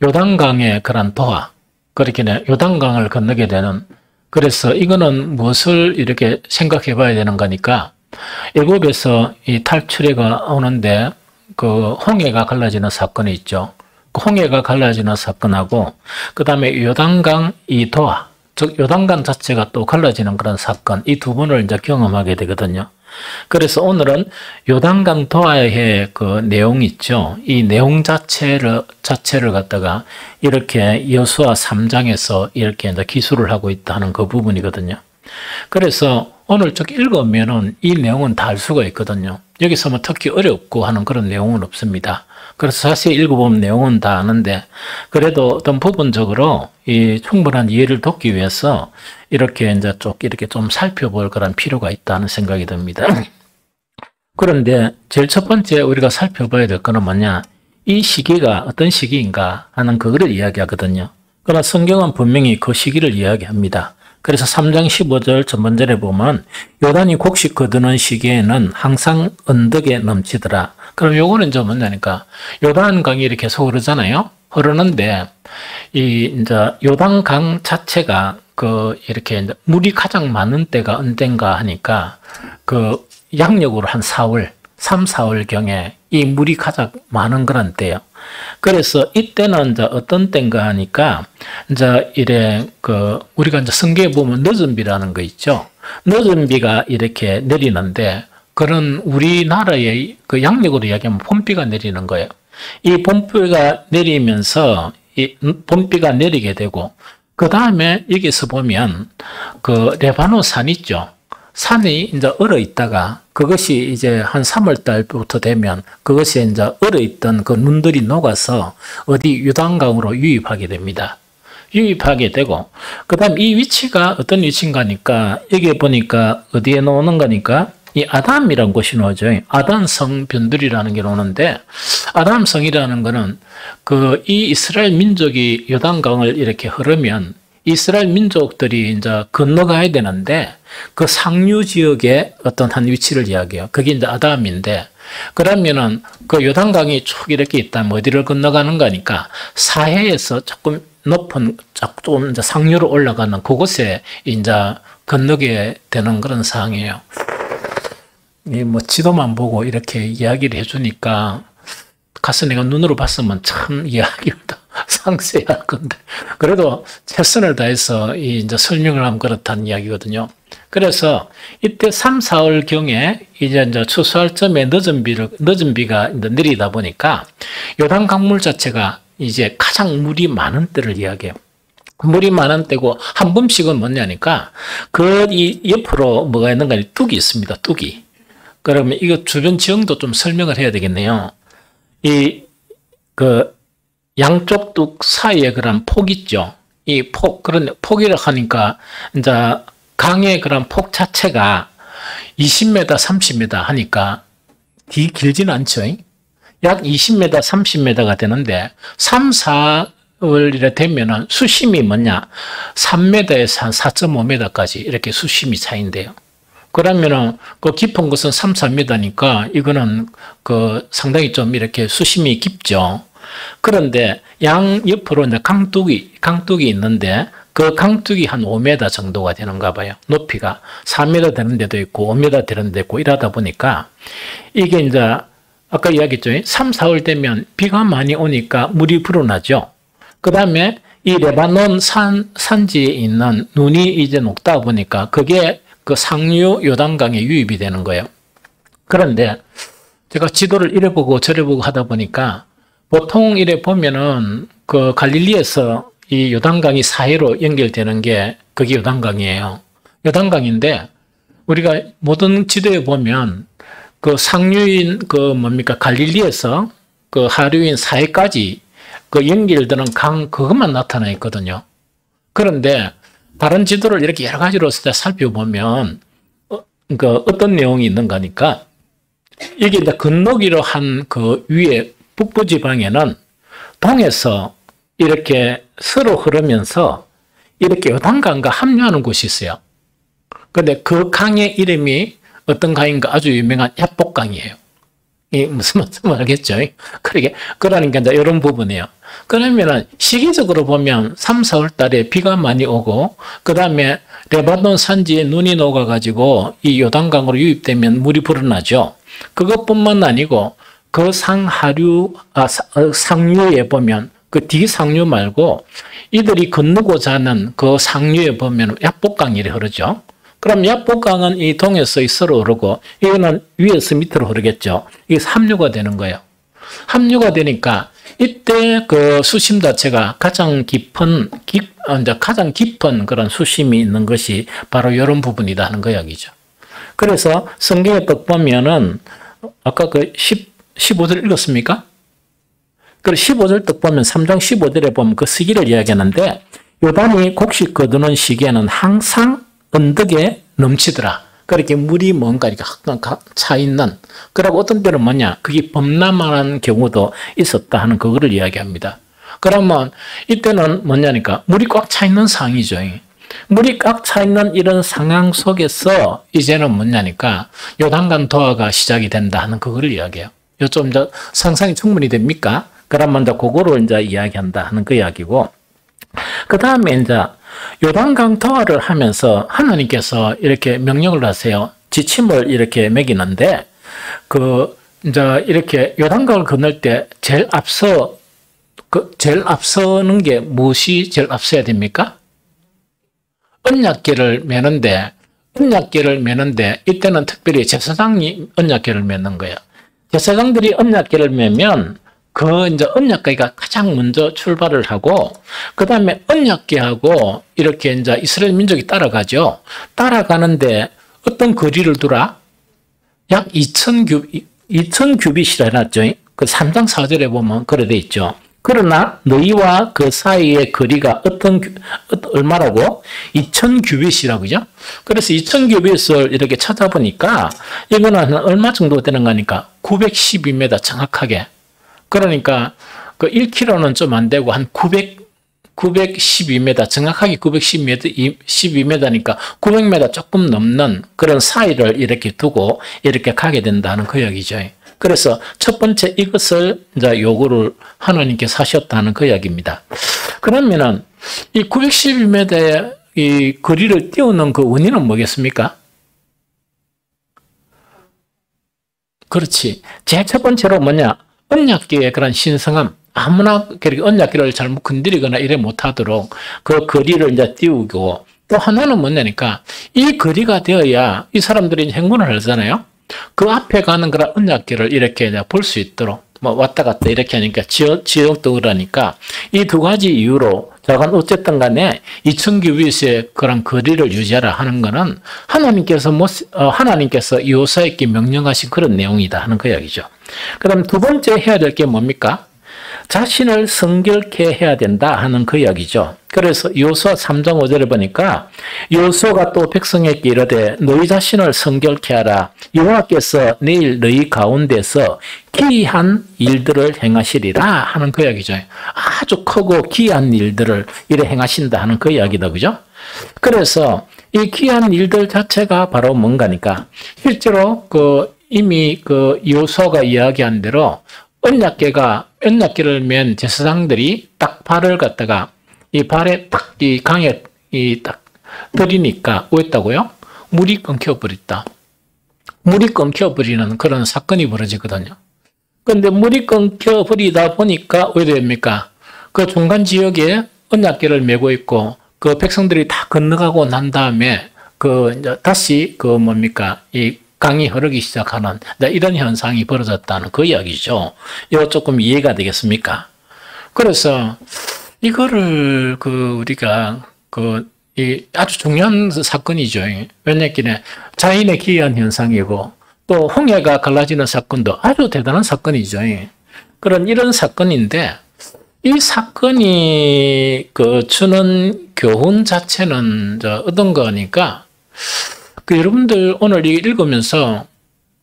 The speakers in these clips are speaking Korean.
요단강의 그런 도하, 그렇게 요단강을 건너게 되는, 그래서 이거는 무엇을 이렇게 생각해 봐야 되는 거니까, 애굽에서 이 탈출해가 오는데 그 홍해가 갈라지는 사건이 있죠. 그 홍해가 갈라지는 사건하고 그 다음에 요단강 이 도하, 즉 요단강 자체가 또 갈라지는 그런 사건, 이 두 번을 이제 경험하게 되거든요. 그래서 오늘은 요단강 도하의 그 내용 있죠. 이 내용 자체를 갖다가 이렇게 여수아 3장에서 이렇게 이제 기술을 하고 있다 하는 그 부분이거든요. 그래서 오늘 쭉 읽으면은 이 내용은 다 알 수가 있거든요. 여기서 뭐 특히 어렵고 하는 그런 내용은 없습니다. 그래서 자세히 읽어보면 내용은 다 아는데, 그래도 어떤 부분적으로 이 충분한 이해를 돕기 위해서 이렇게 이제 이렇게 좀 살펴볼 그런 필요가 있다는 생각이 듭니다. 그런데 제일 첫 번째 우리가 살펴봐야 될 거는 뭐냐? 이 시기가 어떤 시기인가 하는 그거를 이야기하거든요. 그러나 성경은 분명히 그 시기를 이야기합니다. 그래서 3장 15절 전번절에 보면 요단이 곡식 거두는 시기에는 항상 언덕에 넘치더라. 그럼 요거는 좀 뭐냐니까 요단강이 이렇게 계속 흐르잖아요. 흐르는데 이 이제 요단강 자체가 그 이렇게 이제 물이 가장 많은 때가 언젠가 하니까 그 양력으로 한 4월, 3, 4월경에 이 물이 가장 많은 그런 때예요. 그래서 이때는 이제 어떤 때인가 하니까 이제 이래 그 우리가 이제 성경에 보면 늦은 비라는 거 있죠. 늦은 비가 이렇게 내리는데 그런 우리나라의 그 양력으로 이야기하면 봄비가 내리는 거예요. 이 봄비가 내리면서 이 봄비가 내리게 되고 그 다음에 여기서 보면 그 레바논 산 있죠. 산이 이제 얼어 있다가 그것이 이제 한 3월 달부터 되면 그것이 이제 얼어 있던 그 눈들이 녹아서 어디 요단강으로 유입하게 됩니다. 유입하게 되고 그다음 이 위치가 어떤 위치인가 하니까 여기 보니까 어디에 나오는 거니까 이 아담이라는 곳이 나오죠. 아담성 변두리라는 게 나오는데 아담성이라는 거는 그 이 이스라엘 민족이 요단강을 이렇게 흐르면 이스라엘 민족들이 이제 건너가야 되는데 그 상류 지역의 어떤 한 위치를 이야기해요. 그게 이제 아담인데 그러면은 그 요단강이 쭉 이렇게 있다면 어디를 건너가는 거니까 사해에서 조금 높은 조금 이제 상류로 올라가는 그곳에 이제 건너게 되는 그런 상황이에요. 이 뭐 지도만 보고 이렇게 이야기를 해주니까 가서 내가 눈으로 봤으면 참 이야기가 상세할 건데 그래도 최선을 다해서 이제 설명을 하면 그렇다는 이야기거든요. 그래서 이때 3, 4월 경에 이제 추수할 점에 늦은 비가 이제 내리다 보니까 요단 강물 자체가 이제 가장 물이 많은 때를 이야기해요. 물이 많은 때고 한 번씩은 뭐냐니까 그 이 옆으로 뭐가 있는가 뚝이 있습니다. 뚝이. 그러면 이거 주변 지형도 좀 설명을 해야 되겠네요. 그 양쪽 뚝 사이에 그런 폭 있죠. 이 폭, 그런 폭이라 하니까 이제 강의 그런 폭 자체가 20m, 30m 하니까 길지는 않죠. 약 20m, 30m가 되는데 3, 4월 되면은 수심이 뭐냐? 3m에서 한 4.5m까지 이렇게 수심이 차이인데요. 그러면은 그 깊은 곳은 3, 4m니까 이거는 그 상당히 좀 이렇게 수심이 깊죠. 그런데 양 옆으로 이제 강둑이 있는데 그 강둑이 한 5m 정도가 되는가 봐요. 높이가 4m 되는 데도 있고 5m 되는 데도 있고 이러다 보니까 이게 이제 아까 이야기했죠. 3, 4월 되면 비가 많이 오니까 물이 불어나죠. 그 다음에 이 레바논 산지에 있는 눈이 이제 녹다 보니까 그게 그 상류 요단강에 유입이 되는 거예요. 그런데 제가 지도를 이래 보고 저래 보고 하다 보니까 보통 이래 보면은 그 갈릴리에서 이 요단강이 사해로 연결되는 게 그게 요단강이에요. 요단강인데 우리가 모든 지도에 보면 그 상류인 그 뭡니까 갈릴리에서 그 하류인 사해까지 그 연결되는 강 그것만 나타나 있거든요. 그런데 다른 지도를 이렇게 여러 가지로 살펴보면 그 어떤 내용이 있는가 하니까 이게 이제 건너기로 한 그 위에 북부 지방에는 동에서 이렇게 서로 흐르면서 이렇게 요단강과 합류하는 곳이 있어요. 그런데 그 강의 이름이 어떤 강인가 아주 유명한 야복강이에요. 이 무슨 말씀 알겠죠? 그러니까 이제 이런 부분이에요. 그러면은 시기적으로 보면 3, 4월 달에 비가 많이 오고, 그 다음에 레바논 산지에 눈이 녹아가지고 이 요단강으로 유입되면 물이 불어나죠. 그것뿐만 아니고 그 상류에 보면 그 뒤상류 말고 이들이 건너고자 하는 그 상류에 보면 야복강이 흐르죠. 그럼 야복강은 이 동에서 서로 흐르고 이거는 위에서 밑으로 흐르겠죠. 이게 합류가 되는 거예요. 합류가 되니까 이때 그 수심 자체가 가장 깊은 그런 수심이 있는 것이 바로 이런 부분이다 하는 거 이야기죠. 그래서 성경에 딱 보면은 아까 그 15절 읽었습니까? 그 15절 딱 보면 3장 15절에 보면 그 시기를 이야기하는데 요단이 곡식 거두는 시기에는 항상 언덕에 넘치더라. 그렇게 물이 뭔가 이렇게 차 있는. 그리고 어떤 때는 뭐냐? 그게 범람하는 경우도 있었다 하는 그거를 이야기합니다. 그러면 이때는 뭐냐니까 물이 꽉 차 있는 상황이죠. 물이 꽉 차 있는 이런 상황 속에서 이제는 뭐냐니까 요단강 도하가 시작이 된다 하는 그거를 이야기해요. 좀 이제 상상이 충분히 됩니까? 그러면 이제 그거를 이제 이야기한다 하는 그 이야기고. 그 다음에 이제 요단강 도하를 하면서 하나님께서 이렇게 명령을 하세요. 지침을 이렇게 매기는데, 이제 이렇게 요단강을 건널 때 제일 앞서는 게 무엇이 제일 앞서야 됩니까? 언약궤를 매는데, 이때는 특별히 제사장이 언약궤를 매는 거예요. 제사장들이 언약궤를 매면 이제 언약궤가 가장 먼저 출발을 하고, 그 다음에 언약궤하고 이렇게 이제 이스라엘 민족이 따라가죠. 따라가는데 어떤 거리를 두라? 약 2,000규빗이라 해놨죠. 그 3장 4절에 보면 그래 돼 있죠. 그러나 너희와 그 사이의 거리가 얼마라고? 2,000규빗이라고죠. 그래서 2,000규빗을 이렇게 찾아보니까 이거는 얼마 정도 되는 거니까 912m 정확하게. 그러니까 그 1km는 좀 안 되고 한 912m, 정확하게 912m니까 900m 조금 넘는 그런 사이를 이렇게 두고 이렇게 가게 된다는 그 이야기죠. 그래서 첫 번째 이것을 이제 요구를 하나님께서 하셨다는 그 이야기입니다. 그러면은 이 912m의 이 거리를 띄우는 그 원인은 뭐겠습니까? 그렇지. 제일 첫 번째로 뭐냐? 언약궤의 그런 신성함, 아무나 그렇게 언약궤를 잘못 건드리거나 이래 못하도록 그 거리를 이제 띄우고, 또 하나는 뭐냐니까 이 거리가 되어야 이 사람들이 행군을 하잖아요. 그 앞에 가는 그런 언약궤를 이렇게 볼 수 있도록 뭐 왔다 갔다 이렇게 하니까 지역도 그러니까 이 두 가지 이유로 자간 어쨌든 간에 2,000규빗의 그런 거리를 유지하라 하는 거는 하나님께서 여호수아에게 명령하신 그런 내용이다 하는 그 이야기죠. 그다음 두 번째 해야 될 게 뭡니까? 자신을 성결케 해야 된다 하는 그 이야기죠. 그래서 여호수아 3장 5절에 보니까 여호수아가 또 백성에게 이르되 너희 자신을 성결케 하라. 여호와께서 내일 너희 가운데서 기이한 일들을 행하시리라 하는 그 이야기죠. 아주 크고 기이한 일들을 이래 행하신다 하는 그 이야기다. 그죠? 그래서 이 기이한 일들 자체가 바로 뭔가니까 실제로 이미 여호수아가 이야기한 대로 언약궤를 맨 제사장들이 딱 발을 갖다가 이 발에 딱 이 강에 딱 들이니까 뭐였다고요? 물이 끊겨버렸다. 물이 끊겨버리는 그런 사건이 벌어지거든요. 그런데 물이 끊겨버리다 보니까 왜 됩니까? 그 중간 지역에 언약궤를 메고 있고 그 백성들이 다 건너가고 난 다음에 이제 다시 이 강이 흐르기 시작하는 이런 현상이 벌어졌다는 그 이야기죠. 이거 조금 이해가 되겠습니까? 그래서 이거를 우리가 아주 중요한 사건이죠. 왜냐하면 자연의 기이한 현상이고 또 홍해가 갈라지는 사건도 아주 대단한 사건이죠. 이런 사건인데 이 사건이 주는 교훈 자체는 어떤 거니까 여러분들 오늘 읽으면서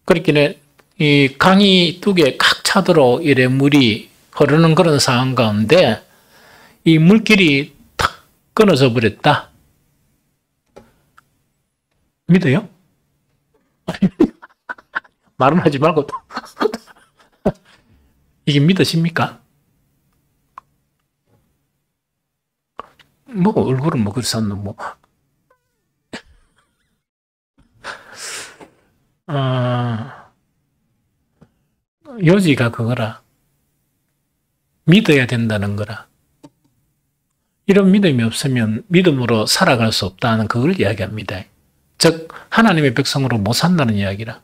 그렇게 이 강이 두 개 각 차도록 이래 물이 흐르는 그런 상황 가운데 이 물길이 탁 끊어져 버렸다. 믿어요? 말은 하지 말고 이게 믿어집니까? 뭐 얼굴은 뭐 그래서 뭐 요지가 그거라. 믿어야 된다는 거라. 이런 믿음이 없으면 믿음으로 살아갈 수 없다는 그걸 이야기합니다. 즉 하나님의 백성으로 못 산다는 이야기라.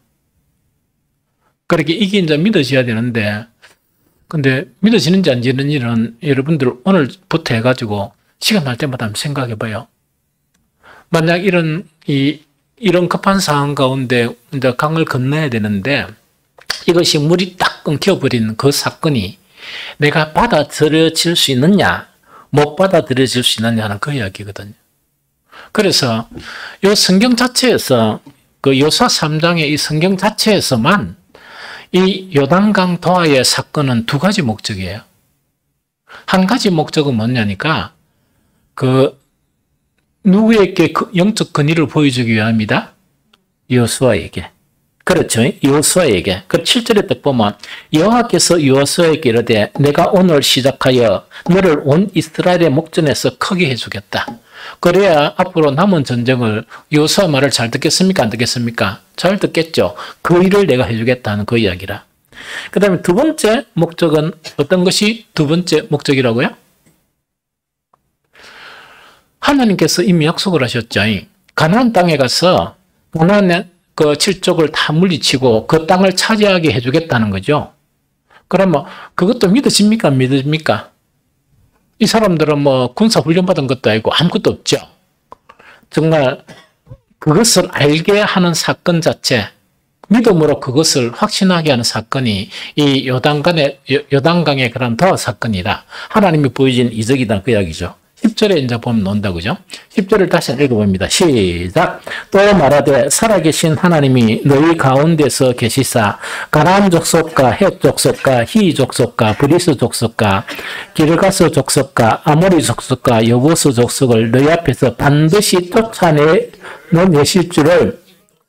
그렇게 이게 이제 믿어져야 되는데, 근데 믿어지는지 안 지는지는 여러분들 오늘부터 해가지고 시간 날 때마다 한번 생각해 봐요. 만약 이런 급한 상황 가운데 이제 강을 건너야 되는데 이것이 물이 딱 끊겨버린 그 사건이 내가 받아들여질 수 있느냐, 못 받아들여질 수 있느냐는 그 이야기거든요. 그래서 이 성경 자체에서 그 요사 3장의 이 성경 자체에서만 이 요단강 도하의 사건은 두 가지 목적이에요. 한 가지 목적은 뭐냐니까 그 누구에게 영적 권위를 보여주기 위함이다? 여호수아에게. 그렇죠. 여호수아에게. 그 7절에 딱 보면 여호와께서 여호수아에게 이르되 내가 오늘 시작하여 너를 온 이스라엘의 목전에서 크게 해주겠다. 그래야 앞으로 남은 전쟁을 여호수아 말을 잘 듣겠습니까? 안 듣겠습니까? 잘 듣겠죠. 그 일을 내가 해주겠다는 그 이야기라. 그 다음에 두 번째 목적은 어떤 것이 두 번째 목적이라고요? 하나님께서 이미 약속을 하셨죠. 가나안 땅에 가서 가나안의 그 7족을 다 물리치고 그 땅을 차지하게 해주겠다는 거죠. 그러면 그것도 믿어집니까? 안 믿어집니까? 이 사람들은 뭐 군사 훈련 받은 것도 아니고 아무것도 없죠. 정말 그것을 알게 하는 사건 자체, 믿음으로 그것을 확신하게 하는 사건이 이 요단강의 그런 더 사건이라 하나님이 보여진 이적이다 그 이야기죠. 10절에 이제 보면 논다, 그죠? 10절을 다시 읽어봅니다. 시작. 또 말하되 살아계신 하나님이 너희 가운데서 계시사 가나안 족속과 헷 족속과 히 족속과 브리스 족속과 기르가스 족속과 아모리 족속과 여부스 족속을 너희 앞에서 반드시 쫓아내실 줄을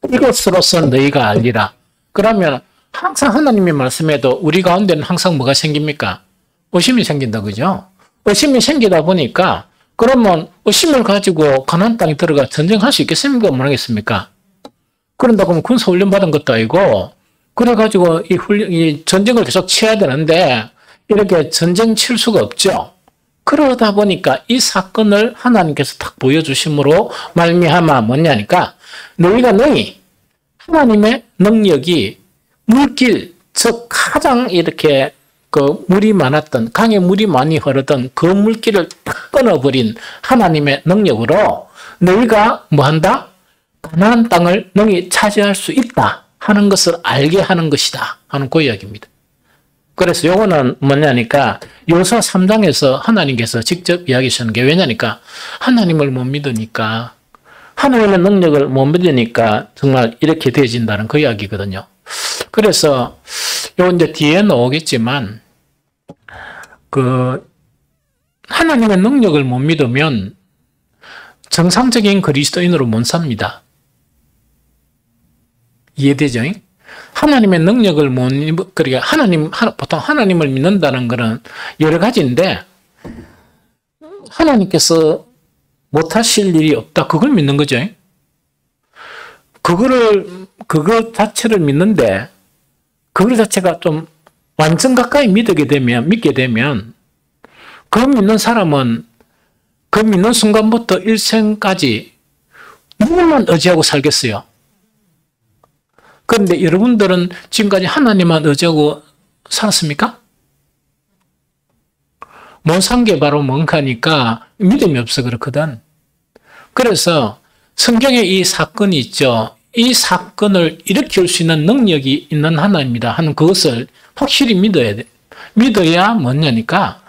이것으로서 너희가 알리라. 그러면 항상 하나님의 말씀에도 우리 가운데는 항상 뭐가 생깁니까? 의심이 생긴다, 그죠? 의심이 생기다 보니까 그러면 의심을 가지고 가나안 땅에 들어가 전쟁할 수 있겠습니까? 못 하겠습니까? 그런다고 하면 군사 훈련 받은 것도 아니고 그래가지고 이 전쟁을 계속 치어야 되는데 이렇게 전쟁 칠 수가 없죠. 그러다 보니까 이 사건을 하나님께서 딱 보여주심으로 말미암아 뭐냐니까 너희 하나님의 능력이 물길 즉 가장 이렇게 그 물이 많았던 강에 물이 많이 흐르던 그 물길을 딱 끊어버린 하나님의 능력으로 너희가 뭐한다? 가나안 땅을 능히 차지할 수 있다 하는 것을 알게 하는 것이다 하는 그 이야기입니다. 그래서 요거는 뭐냐니까 요사 3장에서 하나님께서 직접 이야기하시는 게 왜냐니까 하나님을 못 믿으니까 하나님의 능력을 못 믿으니까 정말 이렇게 되어진다는 그 이야기거든요. 그래서 요 이제 뒤에 나오겠지만 그 하나님의 능력을 못 믿으면 정상적인 그리스도인으로 못 삽니다. 이해되죠? 하나님의 능력을 못 그러니까 보통 하나님을 믿는다는 것은 여러 가지인데 하나님께서 못하실 일이 없다. 그걸 믿는 거죠. 그거 자체를 믿는데 그거 자체가 좀 완전 가까이 믿게 되면 그 믿는 사람은 그 믿는 순간부터 일생까지 누구만 의지하고 살겠어요. 그런데 여러분들은 지금까지 하나님만 의지하고 살았습니까? 못 산 게 바로 뭔가니까 믿음이 없어 그렇거든. 그래서 성경에 이 사건이 있죠. 이 사건을 일으킬 수 있는 능력이 있는 하나님이다 하는 그것을 확실히 믿어야 돼. 믿어야 뭐냐니까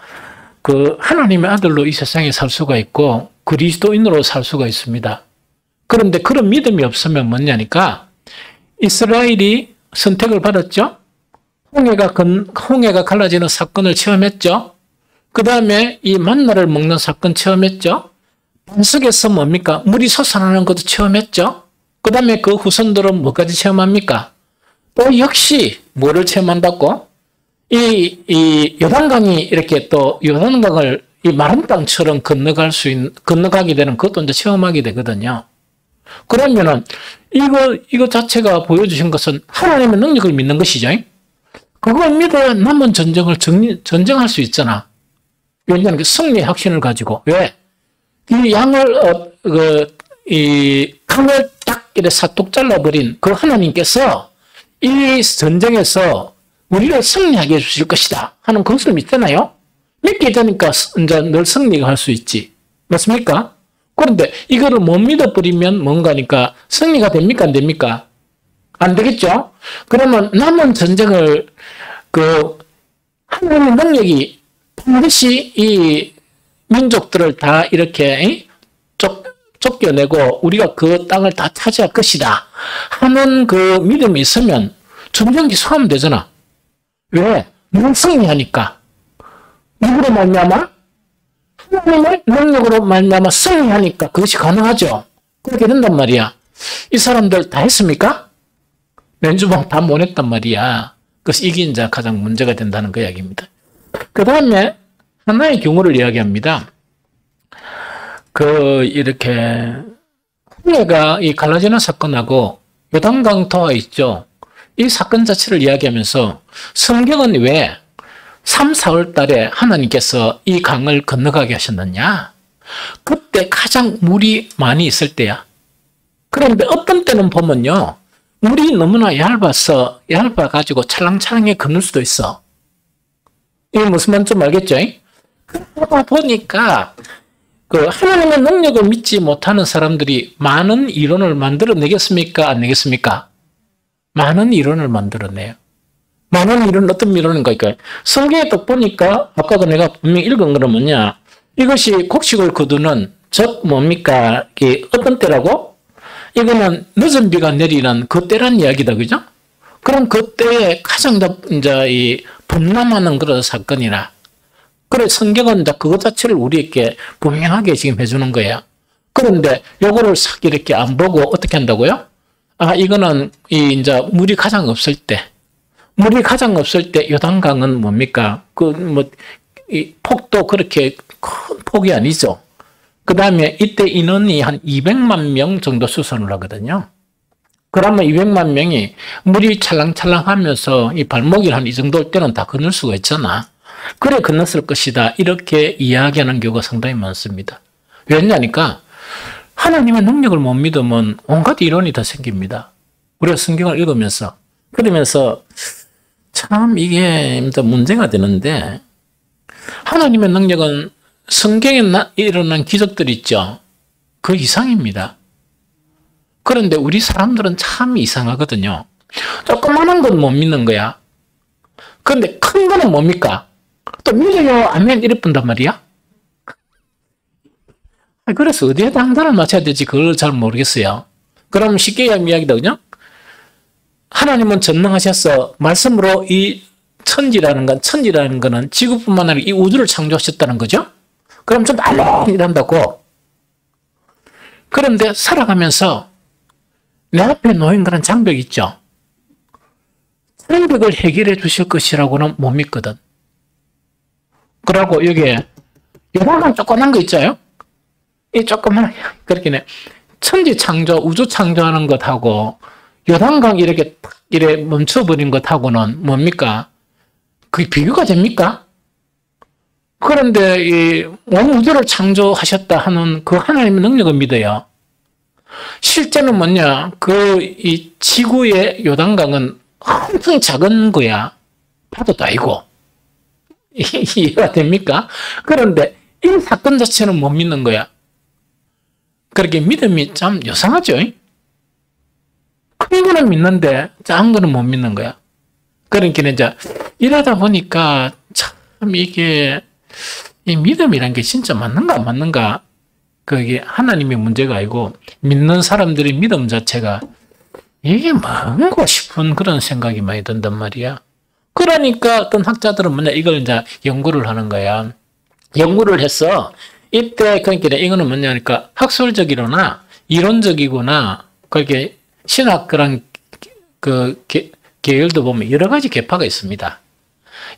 그 하나님의 아들로 이 세상에 살 수가 있고 그리스도인으로 살 수가 있습니다. 그런데 그런 믿음이 없으면 뭐냐니까 이스라엘이 선택을 받았죠. 홍해가 갈라지는 사건을 체험했죠. 그 다음에 이 만나를 먹는 사건 체험했죠. 반석에서 뭡니까? 물이 솟아나는 것도 체험했죠. 그 다음에 그 후손들은 뭐까지 체험합니까? 또 역시 뭐를 체험한다고? 이 요단강이 이렇게 또 요단강을 이 마른 땅처럼 건너가게 되는 그것도 이제 체험하게 되거든요. 그러면은 이거 자체가 보여주신 것은 하나님의 능력을 믿는 것이죠. 그걸 믿어야 남은 전쟁할 수 있잖아. 왜냐하면 승리의 확신을 가지고. 왜? 이 양을, 이 강을 딱 이렇게 사뚝 잘라버린 그 하나님께서 이 전쟁에서 우리를 승리하게 해주실 것이다 하는 것을 믿잖아요. 믿게 되니까 이제 늘 승리가 할 수 있지. 맞습니까? 그런데 이거를 못 믿어버리면 뭔가니까 승리가 됩니까? 안 됩니까? 안 되겠죠? 그러면 남은 전쟁을 하나님의 능력이 반드시 이 민족들을 다 이렇게 쫓겨내고 우리가 그 땅을 다 차지할 것이다 하는 그 믿음이 있으면 전쟁기 소하면 되잖아. 왜? 누가 승리하니까. 누구로 말미암아? 하나님의 능력으로 말미암아 승리하니까 그것이 가능하죠. 그렇게 된단 말이야. 이 사람들 다 했습니까? 맨주방 다 못 했단 말이야. 그래서 이게 이제 가장 문제가 된다는 그 이야기입니다. 그 다음에 하나의 경우를 이야기합니다. 이렇게 홍해가 이 갈라지는 사건하고 요단강 터와 있죠. 이 사건 자체를 이야기하면서 성경은 왜 3, 4월 달에 하나님께서 이 강을 건너가게 하셨느냐? 그때 가장 물이 많이 있을 때야. 그런데 어떤 때는 보면요. 물이 너무나 얇아가지고 찰랑찰랑하게 건널 수도 있어. 이게 무슨 말인지 좀 알겠죠? 그러다 보니까 하나님의 능력을 믿지 못하는 사람들이 많은 이론을 만들어내겠습니까? 안 내겠습니까? 많은 이론을 만들어내요. 많은 이론은 어떤 이론인가? 성경에 또 보니까 아까 내가 분명히 읽은 거는 뭐냐? 이것이 곡식을 거두는 즉 뭡니까? 이게 어떤 때라고? 이거는 늦은 비가 내리는 그 때란 이야기다, 그죠? 그럼 그때에 가장 이제 이 범람하는 그런 사건이라. 그래 성경은 이제 그것 자체를 우리에게 분명하게 지금 해주는 거예요. 그런데 요거를 싹 이렇게 안 보고 어떻게 한다고요? 이거는 이제 물이 가장 없을 때 요단강은 뭡니까? 이 폭도 그렇게 큰 폭이 아니죠. 그 다음에 이때 인원이 한 200만 명 정도 수선을 하거든요. 그러면 200만 명이 물이 찰랑찰랑 하면서 이 발목이 한 이 정도일 때는 다 건널 수가 있잖아. 그래 건넜을 것이다. 이렇게 이야기하는 경우가 상당히 많습니다. 왜냐니까 하나님의 능력을 못 믿으면 온갖 이론이 다 생깁니다. 우리가 성경을 읽으면서 그러면서 참 이게 문제가 되는데 하나님의 능력은 성경에 일어난 기적들 있죠. 그 이상입니다. 그런데 우리 사람들은 참 이상하거든요. 조그마한 건 못 믿는 거야. 그런데 큰 거는 뭡니까? 또 믿어요. 아멘 이래 뿐단 말이야. 그래서 어디에 당단을 맞춰야 될지 그걸 잘 모르겠어요. 그럼 쉽게 이야기다, 그죠? 하나님은 전능하셔서 말씀으로 이 천지라는 거는 지구뿐만 아니라 이 우주를 창조하셨다는 거죠? 그럼 좀 알랑이란다고. 그런데 살아가면서 내 앞에 놓인 그런 장벽이 있죠. 장벽을 해결해 주실 것이라고는 못 믿거든. 그러고 여기에 요만한 조그만 거 있죠? 이 조그만 그렇게 천지 창조, 우주 창조하는 것하고 요단강 이렇게 멈춰버린 것하고는 뭡니까? 그게 비교가 됩니까? 그런데 이 온 우주를 창조하셨다 하는 그 하나님의 능력을 믿어요. 실제는 뭐냐? 이 지구의 요단강은 엄청 작은 거야. 바다도 아니고. 이해가 됩니까? 그런데 이 사건 자체는 못 믿는 거야. 그렇게 믿음이 참 요상하죠? 큰 거는 믿는데 작은 거는 못 믿는 거야. 그러니까 이제 이러다 보니까 참 이게 이 믿음이란 게 진짜 맞는가 안 맞는가 그게 하나님의 문제가 아니고 믿는 사람들의 믿음 자체가 이게 뭔가 싶은 그런 생각이 많이 든단 말이야. 그러니까 어떤 학자들은 뭐냐 이걸 이제 연구를 하는 거야. 연구를 해서 이때 그러니까 이거는 뭐냐니까 학술적이거나 이론적이거나 그렇게 신학 그런 계열도 보면 여러 가지 계파가 있습니다.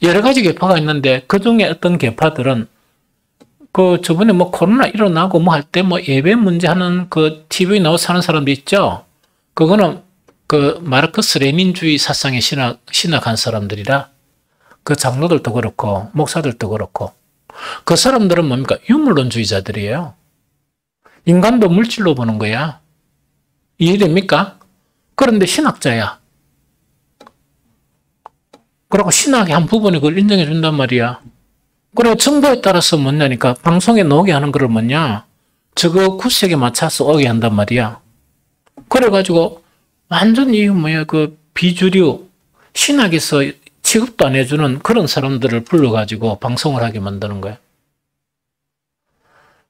여러 가지 계파가 있는데 그 중에 어떤 계파들은 그 저번에 뭐 코로나 일어나고 뭐 할 때 뭐 예배 문제 하는 그 TV 나와서 하는 사람도 있죠. 그거는 그 마르크스 레닌주의 사상에 신학한 사람들이라 그 장로들도 그렇고 목사들도 그렇고 그 사람들은 뭡니까? 유물론주의자들이에요. 인간도 물질로 보는 거야. 이해됩니까? 그런데 신학자야. 그리고 신학의 한 부분이 그걸 인정해 준단 말이야. 그리고 정보에 따라서 뭐냐니까 방송에 나오게 하는 걸 뭐냐? 저거 구색에 맞춰서 오게 한단 말이야. 그래가지고 완전히 뭐야 그 비주류 신학에서 취급도 안 해주는 그런 사람들을 불러가지고 방송을 하게 만드는 거야.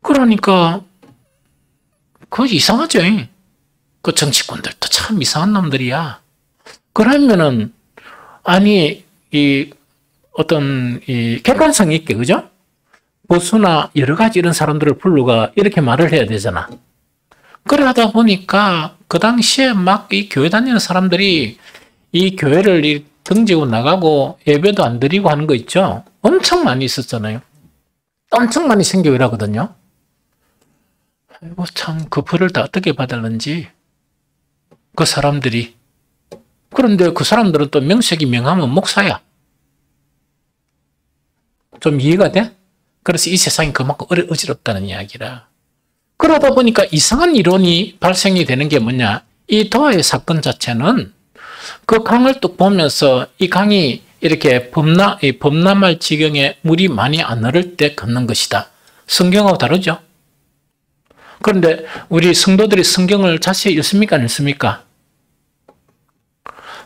그러니까 그거 이상하죠. 그 정치권들도 참 이상한 놈들이야. 그러면은 아니 이 어떤 이 객관성 있게 그죠? 보수나 여러 가지 이런 사람들을 불러가 이렇게 말을 해야 되잖아. 그러다 보니까 그 당시에 막 이 교회 다니는 사람들이 이 교회를 등지고 나가고 예배도 안 드리고 하는 거 있죠? 엄청 많이 있었잖아요. 엄청 많이 생기고 이러거든요. 아이고, 참, 그 벌을 다 어떻게 받았는지. 그 사람들이. 그런데 그 사람들은 또 명색이 명하면 목사야. 좀 이해가 돼? 그래서 이 세상이 그만큼 어지럽다는 이야기라. 그러다 보니까 이상한 이론이 발생이 되는 게 뭐냐. 이 도하의 사건 자체는 그 강을 뚝 보면서 이 강이 이렇게 범람할 지경에 물이 많이 안 흐를 때 걷는 것이다. 성경하고 다르죠? 그런데 우리 성도들이 성경을 자세히 읽습니까? 안 읽습니까?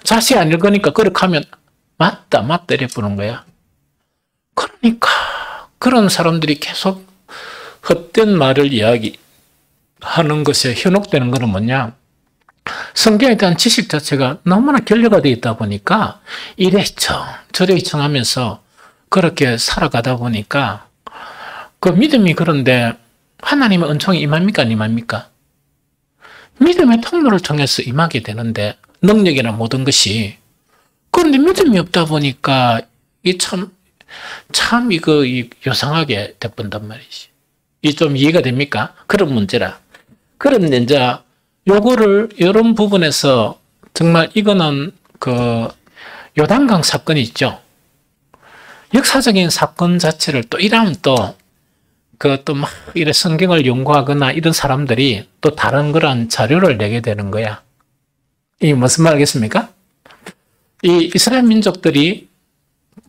자세히 안 읽으니까 그렇게 하면 맞다 이래 보는 거야. 그러니까 그런 사람들이 계속 헛된 말을 이야기하는 것에 현혹되는 것은 뭐냐? 성경에 대한 지식 자체가 너무나 결여가 되어 있다 보니까 이래청 저래청 하면서 그렇게 살아가다 보니까 그 믿음이 그런데 하나님의 은총이 임합니까? 안 임합니까? 믿음의 통로를 통해서 임하게 되는데 능력이나 모든 것이 그런데 믿음이 없다 보니까 이 참 이거 요상하게 돼본단 말이지. 이 좀 이해가 됩니까? 그런 문제라. 그런데 이제 요거를 이런 부분에서 정말 이거는 그 요단강 사건이 있죠. 역사적인 사건 자체를 또 이러면 또 그 또 막 이래 성경을 연구하거나 이런 사람들이 또 다른 그런 자료를 내게 되는 거야. 이 무슨 말 알겠습니까? 이 이스라엘 민족들이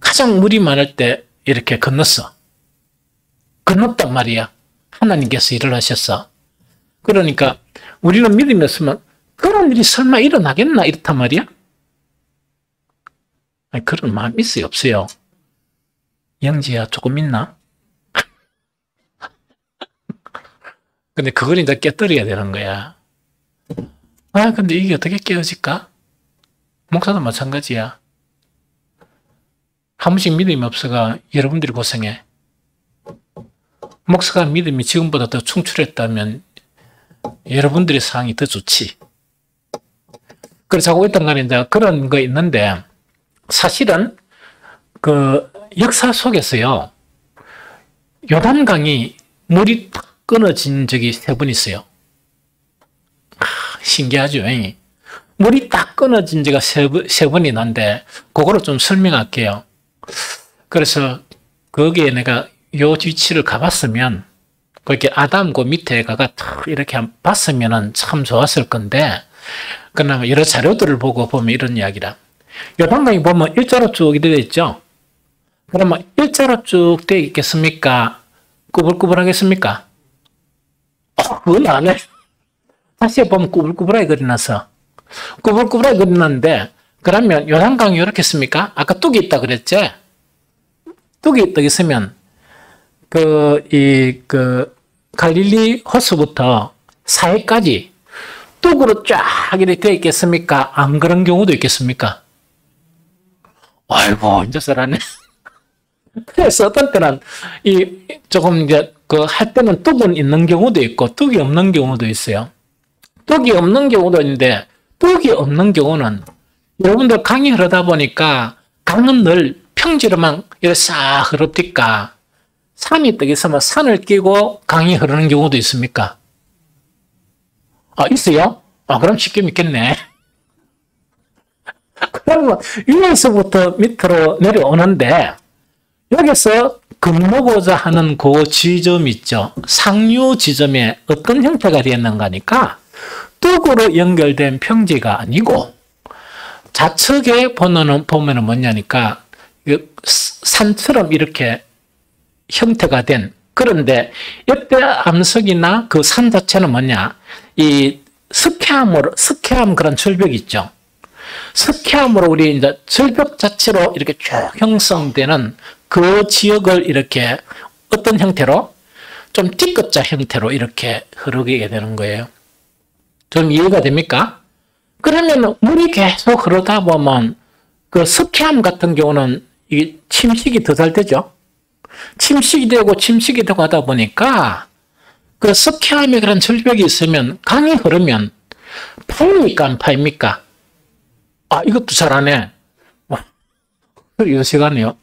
가장 물이 많을 때 이렇게 건넜단 말이야. 하나님께서 일을 하셨어. 그러니까 우리는 믿음이 없으면 그런 일이 설마 일어나겠나 이렇단 말이야. 아니, 그런 마음 있어요 없어요? 영지야 조금 있나? 근데 그걸 이제 깨뜨려야 되는 거야. 아 근데 이게 어떻게 깨어질까? 목사도 마찬가지야. 한 번씩 믿음이 없어가 여러분들이 고생해. 목사가 믿음이 지금보다 더 충출했다면 여러분들의 상황이 더 좋지. 그래서 자고 있던 간에 이제 그런 거 있는데 사실은 그 역사 속에서요 요단강이 물이 딱 끊어진 적이 3번 있어요. 신기하죠. 물이 딱 끊어진 지가 3번이 난데 그거를 좀 설명할게요. 그래서 거기에 내가 요 위치를 가봤으면 그렇게 아담 그 밑에 가가 이렇게 봤으면 참 좋았을 건데 그나마 여러 자료들을 보고 보면 이런 이야기라. 요단강이 보면 일자로 쭉 되어 있죠. 그러면 일자로 쭉 되어 있겠습니까? 꾸불꾸불하겠습니까? 그건 안 해. 다시 보면 꾸불꾸불하게 그려놨어. 꾸불꾸불하게 그려놨는데 그러면 요단강이 이렇게 있습니까? 아까 뚝이 있다 그랬지? 뚝이 있으면 갈릴리 호수부터 사해까지 뚝으로 쫙 이렇게 되어 있겠습니까? 안 그런 경우도 있겠습니까? 아이고, 이제 썰하네. 그래서 어떤 때는 조금 이제 할 때는 뚝은 있는 경우도 있고 뚝이 없는 경우도 있어요. 뚝이 없는 경우도 있는데 뚝이 없는 경우는 여러분들 강이 흐르다 보니까 강은 늘 평지로만 이렇게 싹 흐릅니까? 산이 떡 있으면 산을 끼고 강이 흐르는 경우도 있습니까? 있어요? 그럼 쉽게 믿겠네. 그러면 위에서부터 밑으로 내려오는데 여기서 건너고자 하는 그 지점 있죠. 상류 지점에 어떤 형태가 되었는가니까 뚝으로 연결된 평지가 아니고 좌측에 보면은 뭐냐니까 산처럼 이렇게 형태가 된, 그런데 이때 암석이나 그 산 자체는 뭐냐, 이 스케암 그런 절벽이 있죠. 스케암으로 우리 이제 절벽 자체로 이렇게 쭉 형성되는 그 지역을 이렇게 어떤 형태로 좀 D자 형태로 이렇게 흐르게 되는 거예요. 좀 이해가 됩니까? 그러면 물이 계속 흐르다 보면 그 스케암 같은 경우는 이 침식이 더 잘 되죠. 침식이 되고 하다 보니까 그 스케암의 그런 절벽이 있으면 강이 흐르면 파입니까 안 파입니까? 이것도 잘하네. 이거 시간이요.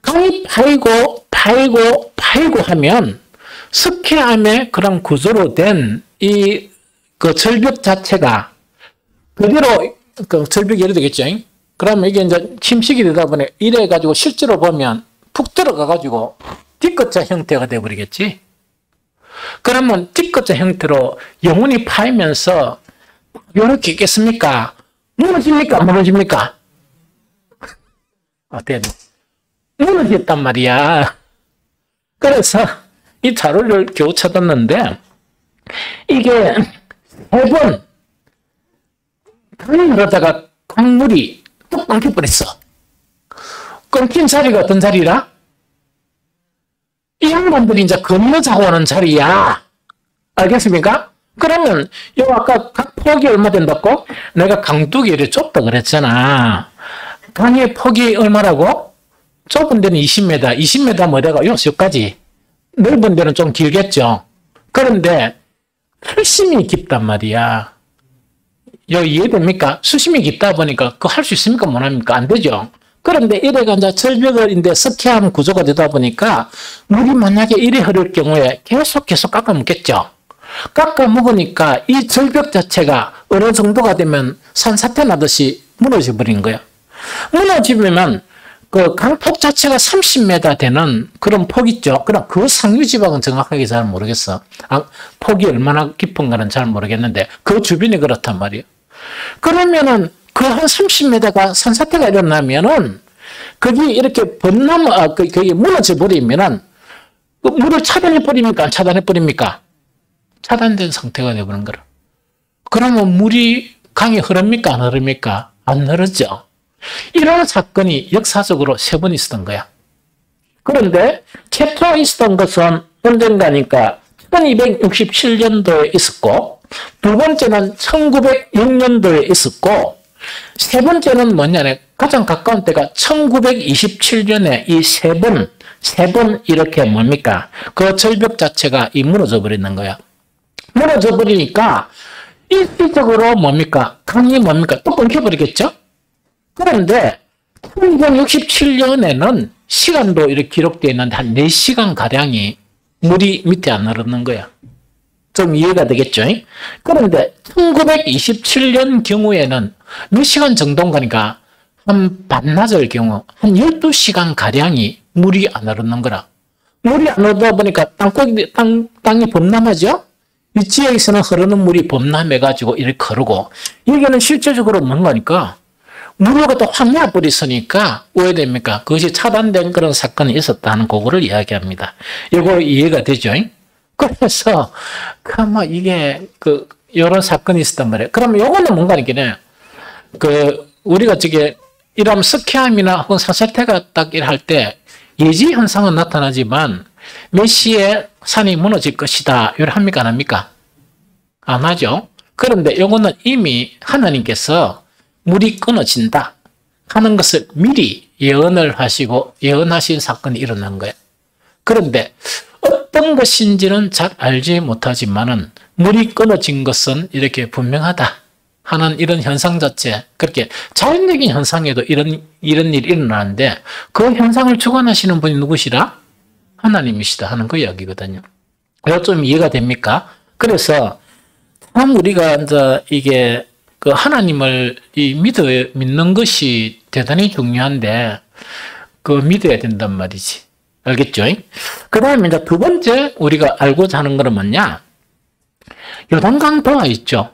강이 파이고 하면 스케암의 그런 구조로 된 그 절벽 자체가 그대로 그 절벽이 예를 되겠죠. 그러면 이게 이제 침식이 되다 보니 이래 가지고 실제로 보면 푹 들어가 가지고 D자 형태가 돼 버리겠지. 그러면 D자 형태로 영원히 파이면서 이렇게 있겠습니까? 무너집니까? 안 무너집니까? 어때요? 무너졌단 말이야. 그래서 이 자료를 겨우 찾았는데 이게 3번 강이 흐르다가 강물이 뚝 끊겨버렸어. 끊긴 자리가 어떤 자리라? 이 양반들이 이제 건너자고 하는 자리야. 알겠습니까? 그러면 요 아까 각 폭이 얼마 된다고? 내가 강둑이 이렇게 좁다 그랬잖아. 강의 폭이 얼마라고? 좁은 데는 20m, 20m 뭐래가 여기까지. 넓은 데는 좀 길겠죠. 그런데 수심이 깊단 말이야. 이해됩니까? 수심이 깊다 보니까 그거 할 수 있습니까? 못 합니까? 안 되죠. 그런데 이래가 이제 절벽을 인데 스케암 구조가 되다 보니까 물이 만약에 이래 흐를 경우에 계속 깎아 먹겠죠. 깎아 먹으니까 이 절벽 자체가 어느 정도가 되면 산사태 나듯이 무너져 버린 거야. 무너지면 그 강폭 자체가 30m 되는 그런 폭 있죠. 그럼 그 상류 지방은 정확하게 잘 모르겠어. 폭이 얼마나 깊은가는 잘 모르겠는데 그 주변이 그렇단 말이에요. 그러면은 그 한 30m가 산사태가 일어나면은 거기 이렇게 거기 무너져 버리면은 그 물을 차단해 버립니까? 안 차단해 버립니까? 차단된 상태가 되버린 거라. 그러면 물이 강에 흐릅니까? 안 흐릅니까? 안 흐르죠. 이런 사건이 역사적으로 3번 있었던 거야. 그런데 최초 있었던 것은 언젠가니까 1267년도에 있었고, 두 번째는 1906년도에 있었고, 세 번째는 뭐냐면 가장 가까운 때가 1927년에 이 세 번 이렇게 뭡니까? 그 절벽 자체가 무너져 버리는 거야. 무너져 버리니까 일시적으로 뭡니까? 강이 뭡니까? 또 끊겨버리겠죠? 그런데 1967년에는 시간도 이렇게 기록되어 있는데 한 4시간 가량이 물이 밑에 안 흐르는 거야. 좀 이해가 되겠죠? 그런데 1927년 경우에는 몇 시간 정도인가니까 한 반나절 경우 한 12시간 가량이 물이 안 흐르는 거라. 물이 안 흐르다 보니까 땅이 범람하죠? 이 지역에서는 흐르는 물이 범람해가지고 이렇게 흐르고, 여기는 실제적으로 뭔가니까 물을 갖다 확 내버렸으니까 왜 됩니까? 그것이 차단된 그런 사건이 있었다는 그거를 이야기합니다. 이거 이해가 되죠? 그래서 이게 여러 사건이 있었단 말이에요. 그러면 요거는 뭔가니까 우리가 이러면 스키암이나 혹은 산사태가 딱 할 때 예지 현상은 나타나지만 몇 시에 산이 무너질 것이다 이걸 합니까 안 합니까? 안 하죠. 그런데 요거는 이미 하나님께서 물이 끊어진다 하는 것을 미리 예언을 하시고 예언하신 사건이 일어난 거예요. 그런데 어떤 것인지는 잘 알지 못하지만은 물이 끊어진 것은 이렇게 분명하다 하는 이런 현상 자체, 그렇게 자연적인 현상에도 이런 일이 일어나는데 그 현상을 주관하시는 분이 누구시라? 하나님이시다 하는 그 이야기거든요. 이거 좀 이해가 됩니까? 그래서 참 우리가 이제 이게 그 하나님을 믿는 것이 대단히 중요한데 그 믿어야 된단 말이지. 알겠죠? 그 다음에 이제 두 번째 우리가 알고자 하는 것은 뭐냐? 요단강 도화 있죠.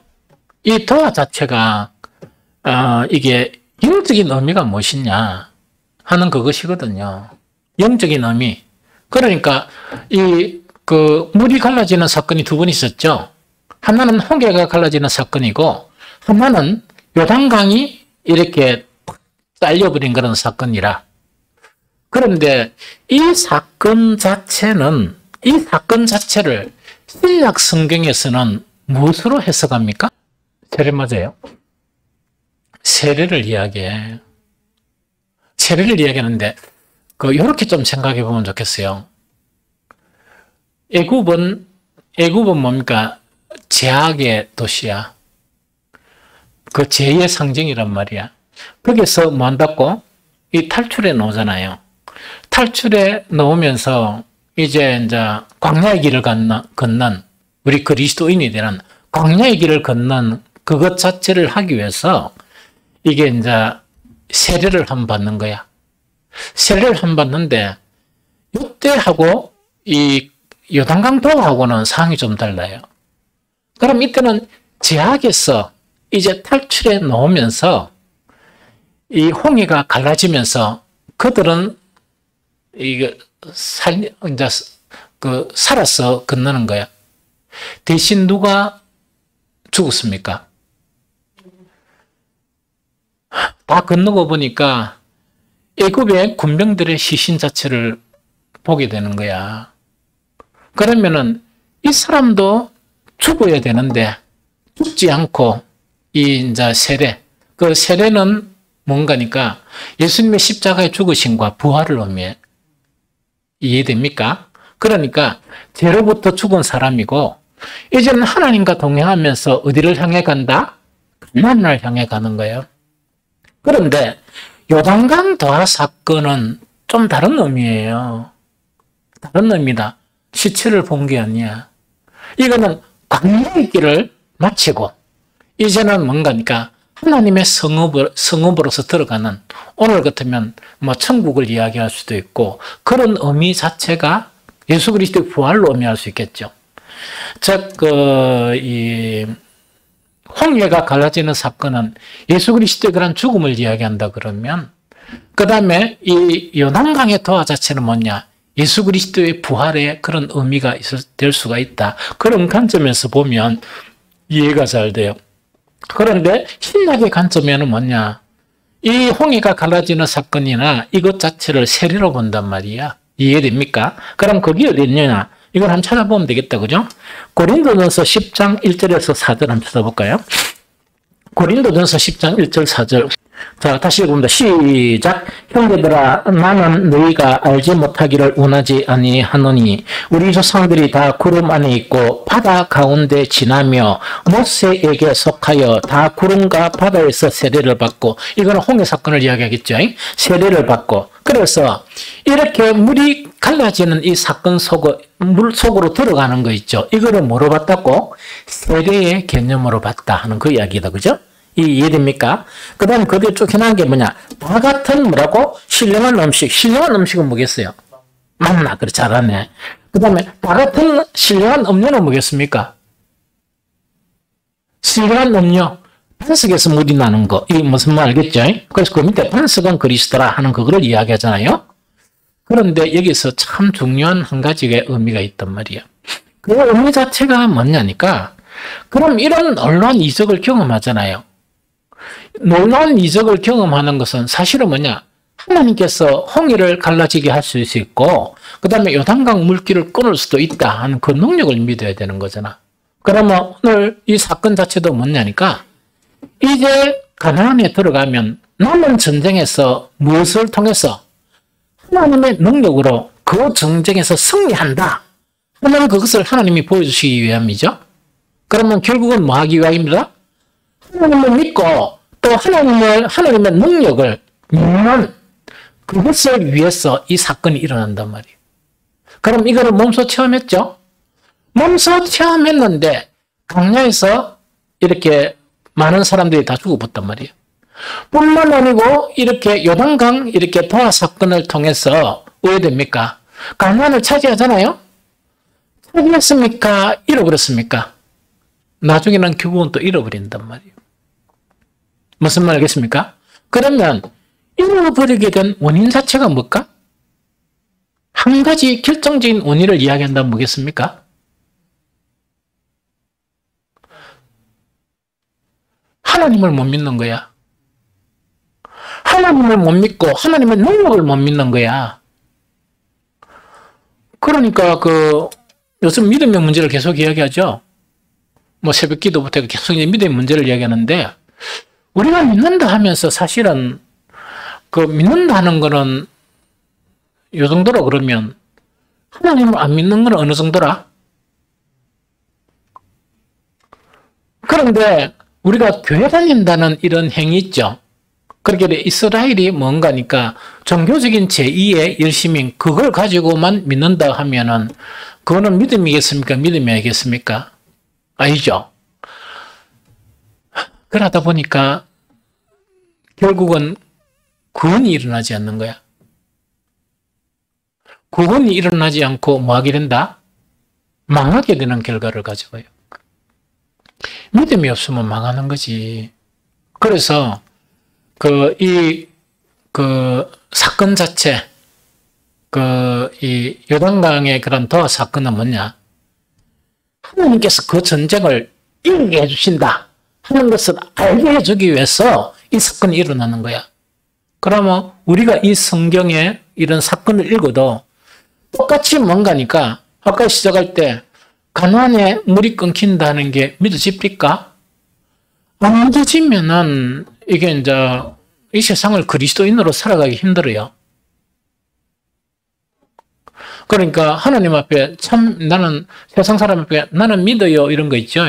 이 도화 자체가 이게 영적인 의미가 무엇이냐 하는 그것이거든요. 영적인 의미. 그러니까 그 물이 갈라지는 사건이 두 번 있었죠. 하나는 홍해가 갈라지는 사건이고 하나는 요단강이 이렇게 딸려버린 그런 사건이라. 그런데 이 사건 자체를 신약 성경에서는 무엇으로 해석합니까? 세례 맞아요. 세례를 이야기해. 세례를 이야기하는데 이렇게 좀 생각해 보면 좋겠어요. 애굽은 뭡니까? 제약의 도시야. 그 죄의 상징이란 말이야. 거기서 뭐 한다고? 이 탈출에 나오잖아요. 탈출에 나오면서 이제 광야의 길을 걷는 우리 그리스도인이 되는 광야의 길을 걷는 그것 자체를 하기 위해서 이게 세례를 한 번 받는 거야. 세례를 한 번 받는데 이때하고 이 요단강 도하고는 상황이 좀 달라요. 그럼 이때는 제약에서 이제 탈출해 나오면서 이 홍해가 갈라지면서 그들은 살아서 건너는 거야. 대신 누가 죽었습니까? 다 건너고 보니까 애굽의 군병들의 시신 자체를 보게 되는 거야. 그러면은 이 사람도 죽어야 되는데 죽지 않고 세례. 그 세례는 뭔가니까 예수님의 십자가의 죽으심과 부활을 의미해. 이해됩니까? 그러니까 죄로부터 죽은 사람이고 이제는 하나님과 동행하면서 어디를 향해 간다? 가나안을 향해 가는 거예요. 그런데 요단강 도하 사건은 좀 다른 의미예요. 다른 의미다. 시체를 본 게 아니야. 이거는 광야의 길을 마치고 이제는 뭔가니까 하나님의 성읍으로서 들어가는, 오늘 같으면 뭐 천국을 이야기할 수도 있고 그런 의미 자체가 예수 그리스도의 부활로 의미할 수 있겠죠. 즉, 홍해가 갈라지는 사건은 예수 그리스도의 그런 죽음을 이야기한다 그러면, 그 다음에 이 요단강의 도화 자체는 뭐냐? 예수 그리스도의 부활의 그런 의미가 될 수가 있다. 그런 관점에서 보면 이해가 잘 돼요. 그런데 신약의 관점에는 뭐냐? 이 홍해가 갈라지는 사건이나 이것 자체를 세례로 본단 말이야. 이해됩니까? 그럼 그게 어딨냐? 이걸 한번 찾아보면 되겠다. 그죠? 고린도전서 10장 1절에서 4절 한번 찾아볼까요? 고린도전서 10장 1절 4절. 자, 다시 읽어봅니다. 시작. 형제들아, 나는 너희가 알지 못하기를 원하지 아니하노니 우리 조상들이 다 구름 안에 있고 바다 가운데 지나며 모세에게 속하여 다 구름과 바다에서 세례를 받고, 이거는 홍해 사건을 이야기하겠죠. 세례를 받고, 그래서 이렇게 물이 갈라지는 이 사건 물 속으로 들어가는 거 있죠. 이거를 뭐로 봤다고? 세례의 개념으로 봤다 하는 그 이야기다. 그죠? 이해됩니까? 그 다음에 그 뒤에 쭉 해놓은 게 뭐냐? 다 같은 뭐라고? 신령한 음식. 신령한 음식은 뭐겠어요? 맞나? 그래, 잘하네. 그 다음에 다 같은 신령한 음료는 뭐겠습니까? 신령한 음료. 반석에서 물이 나는 거. 이게 무슨 말 알겠죠? 그래서 그 밑에 반석은 그리스도라 하는 그거를 이야기하잖아요. 그런데 여기서 참 중요한 한 가지의 의미가 있단 말이야. 그 의미 자체가 뭐냐니까, 그럼 이런 놀라운 이적을 경험하잖아요. 놀라운 이적을 경험하는 것은 사실은 뭐냐? 하나님께서 홍해를 갈라지게 할 수 있고, 그 다음에 요단강 물길을 끊을 수도 있다 하는 그 능력을 믿어야 되는 거잖아. 그러면 오늘 이 사건 자체도 뭐냐니까, 이제 가나안에 들어가면 남은 전쟁에서 무엇을 통해서 하나님의 능력으로 그 전쟁에서 승리한다 하는 그것을 하나님이 보여주시기 위함이죠. 그러면 결국은 뭐 하기 위함입니다? 하나님을 믿고 또 하나님의 능력을 믿는 그것을 위해서 이 사건이 일어난단 말이에요. 그럼 이거를 몸소 체험했죠? 몸소 체험했는데 강야에서 이렇게 많은 사람들이 다 죽어봤단 말이에요. 뿐만 아니고 이렇게 요단강 이렇게 도하 사건을 통해서 왜 됩니까? 가나안을 차지하잖아요? 차지했습니까? 잃어버렸습니까? 나중에는 결국은 또 잃어버린단 말이에요. 무슨 말 알겠습니까? 그러면 잃어버리게 된 원인 자체가 뭘까? 한 가지 결정적인 원인을 이야기한다면 뭐겠습니까? 하나님을 못 믿는 거야. 하나님을 못 믿고 하나님의 능력을 못 믿는 거야. 그러니까 요즘 믿음의 문제를 계속 이야기하죠. 뭐 새벽 기도부터 계속 믿음의 문제를 이야기하는데 우리가 믿는다 하면서 사실은 믿는다는 거는 요 정도로 그러면 하나님을 안 믿는 건 어느 정도라? 그런데 우리가 교회 다닌다는 이런 행위 있죠. 그렇게 이스라엘이 뭔가니까 종교적인 제2의 열심인 그걸 가지고만 믿는다 하면은 그거는 믿음이겠습니까? 믿음이 아니겠습니까? 아니죠. 그러다 보니까 결국은 구원이 일어나지 않는 거야. 구원이 일어나지 않고 뭐 하게 된다? 망하게 되는 결과를 가져와요. 믿음이 없으면 망하는 거지. 그래서 사건 자체, 이 요단강의 그런 도하 사건은 뭐냐? 하나님께서 그 전쟁을 이기게 해주신다 하는 것을 알게 해주기 위해서 이 사건이 일어나는 거야. 그러면 우리가 이 성경에 이런 사건을 읽어도 똑같이 뭔가니까 아까 시작할 때 가나안에 물이 끊긴다는 게 믿어집니까? 안 믿어지면은 이게 이제 이 세상을 그리스도인으로 살아가기 힘들어요. 그러니까 하나님 앞에 나는 세상 사람 앞에 나는 믿어요 이런 거 있죠.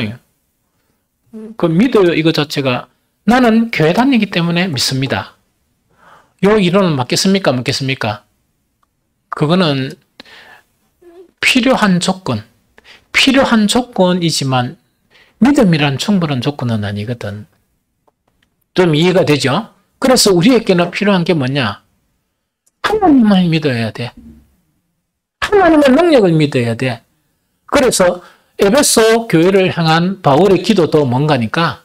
그 믿어요 이거 자체가 나는 교회 다니기 때문에 믿습니다. 요 이론은 맞겠습니까? 맞겠습니까? 그거는 필요한 조건이지만 믿음이란 충분한 조건은 아니거든. 좀 이해가 되죠? 그래서 우리에게는 필요한 게 뭐냐? 하나님을 믿어야 돼. 하나님의 능력을 믿어야 돼. 그래서 에베소 교회를 향한 바울의 기도도 뭔가니까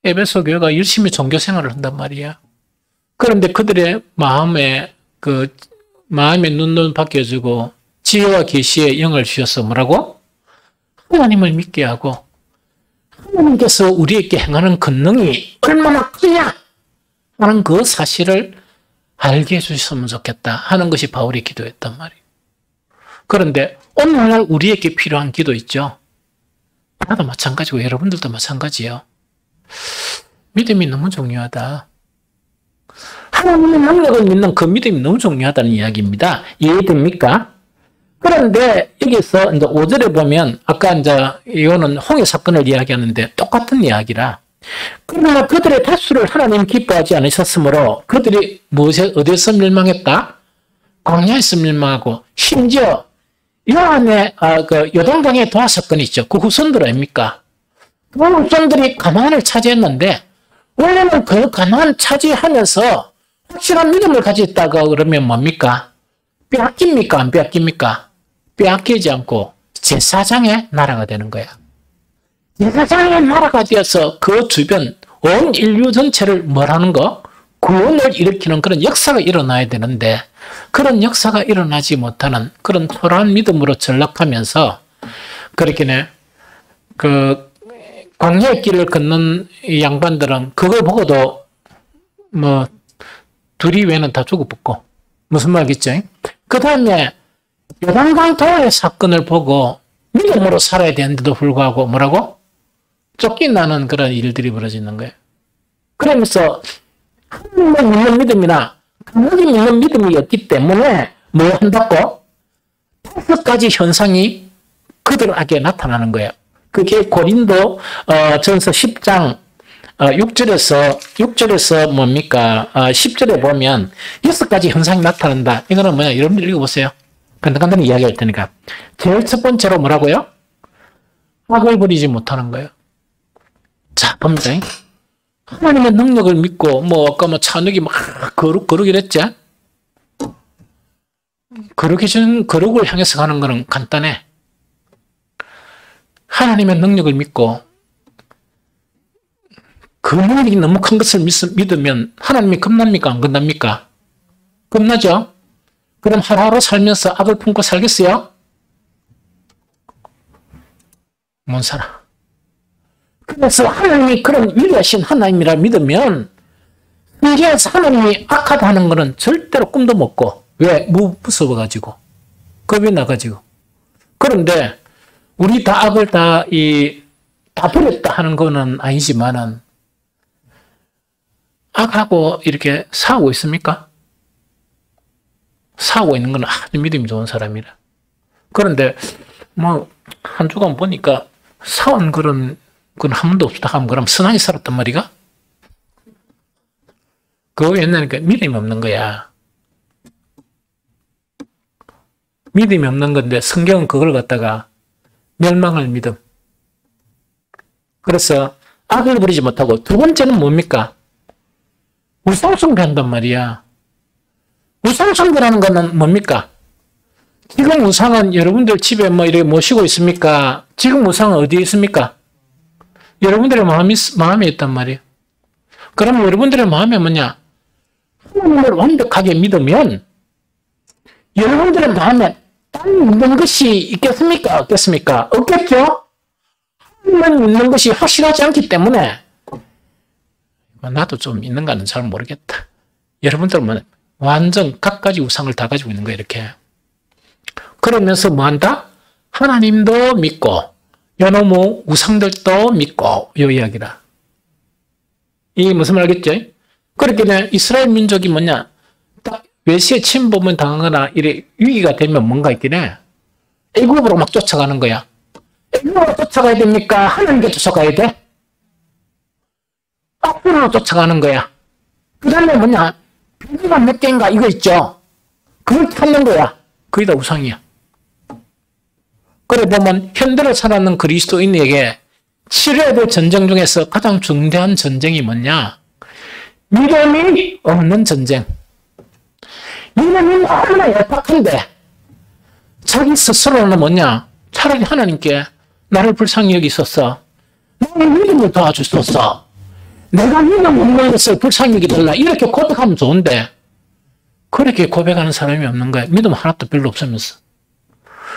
에베소 교회가 열심히 종교 생활을 한단 말이야. 그런데 그들의 마음의 눈을 바뀌어주고 지혜와 계시의 영을 주셔서 뭐라고? 하나님을 믿게 하고 하나님께서 우리에게 행하는 권능이 얼마나 크냐 하는 그 사실을 알게 해주셨으면 좋겠다 하는 것이 바울의 기도였단 말이에요. 그런데 오늘날 우리에게 필요한 기도 있죠. 나도 마찬가지고 여러분들도 마찬가지예요. 믿음이 너무 중요하다. 하나님의 능력을 믿는 그 믿음이 너무 중요하다는 이야기입니다. 이해됩니까? 그런데 여기서 이제 5절에 보면 아까 이제 이거는 홍해 사건을 이야기하는데 똑같은 이야기라. 그러나 그들의 다수를 하나님 기뻐하지 않으셨으므로 그들이 어디에서 멸망했다? 광야에서 멸망하고 심지어 이 안에 요단강의 도하 사건이 있죠. 그 후손들 아닙니까? 그 후손들이 가나안을 차지했는데 원래는 그 가나안 차지하면서 확실한 믿음을 가졌다가 그러면 뭡니까? 빼앗깁니까? 안 빼앗깁니까? 빼앗기지 않고 제사장의 나라가 되는 거야. 제사장의 나라가 되어서 그 주변 온 인류 전체를 뭐라는 거? 구원을 일으키는 그런 역사가 일어나야 되는데 그런 역사가 일어나지 못하는 그런 초라한 믿음으로 전락하면서 그렇게 광야의 길을 걷는 이 양반들은 그걸 보고도 뭐 둘이 외에는 다 죽어붙고 무슨 말이겠죠? 그 다음에 요단강 도하의 사건을 보고 믿음으로 살아야 되는데도 불구하고 뭐라고? 쫓겨나는 그런 일들이 벌어지는 거예요. 그러면서 하나님을 믿는 믿음이나 하나님 믿는 믿음이었기 때문에 뭐 한다고? 5가지 현상이 그들에게 나타나는 거예요. 그게 고린도 전서 10장 6절에서 뭡니까? 10절에 보면 6가지 현상이 나타난다. 이거는 뭐냐? 여러분들 읽어보세요. 간단히 이야기할 테니까. 제일 첫 번째로 뭐라고요? 악을 버리지 못하는 거예요. 자, 봅니다. 하나님의 능력을 믿고, 아까 찬욱이 막 거룩이랬지? 거룩을 향해서 가는 거는 간단해. 하나님의 능력을 믿고, 그 능력이 너무 큰 것을 믿으면 하나님이 겁납니까? 안 겁납니까? 겁나죠? 그럼 하루하루 살면서 악을 품고 살겠어요? 못 살아. 그래서 하나님이 그런 위대하신 하나님이라 믿으면 성경에서 하나님이 악하다는 것은 절대로 꿈도 못 꿔. 왜? 무서워가지고. 겁이 나가지고. 그런데 우리 다 악을 다 버렸다 하는 거는 아니지만은 악하고 이렇게 싸우고 있습니까? 싸우고 있는 건 아주 믿음이 좋은 사람이라. 그런데 한 주간 보니까 싸운 그런 건 한 번도 없다 하면 그럼 선하게 살았단 말이가? 그거 옛날에 믿음이 없는 거야. 믿음이 없는 건데 성경은 그걸 갖다가 멸망을 믿음. 그래서 악을 버리지 못하고 두 번째는 뭡니까? 우상숭배한단 말이야. 우상숭배라는 거는 뭡니까? 지금 우상은 여러분들 집에 이렇게 모시고 있습니까? 지금 우상은 어디에 있습니까? 여러분들의 마음에 있단 말이에요. 그러면 여러분들의 마음에 뭐냐? 하나님을 완벽하게 믿으면 여러분들의 마음에 딴 믿는 것이 있겠습니까? 없겠습니까? 없겠죠? 하나님을 믿는 것이 확실하지 않기 때문에 나도 좀 있는가는 잘 모르겠다. 여러분들은 완전 갖가지 우상을 다 가지고 있는 거예요, 이렇게. 그러면서 뭐한다? 하나님도 믿고, 여놈의 우상들도 믿고, 이 이야기라. 이게 무슨 말 알겠죠? 그렇게 이스라엘 민족이 뭐냐? 딱 외세의 침범을 당하거나 이래 위기가 되면 뭔가 있긴 해. 애굽으로 막 쫓아가는 거야. 애굽으로 쫓아가야 됩니까? 하나님께 쫓아가야 돼? 앞으로 쫓아가는 거야. 그 다음에 뭐냐? 비가 몇 개인가 이거 있죠? 그걸 찾는 거야. 그게 다 우상이야. 그래 보면 현대를 살아가는 그리스도인에게 치러야 될 전쟁 중에서 가장 중대한 전쟁이 뭐냐? 믿음이 없는 전쟁. 믿음이 너무나 얄팍한데 자기 스스로는 뭐냐? 차라리 하나님께 나를 불쌍히 여기소서. 나의 믿음을 도와주소서. 내가 믿음 없는 것을 불쌍히 여기달라. 이렇게 고백하면 좋은데 그렇게 고백하는 사람이 없는 거야. 믿음 하나도 별로 없으면서.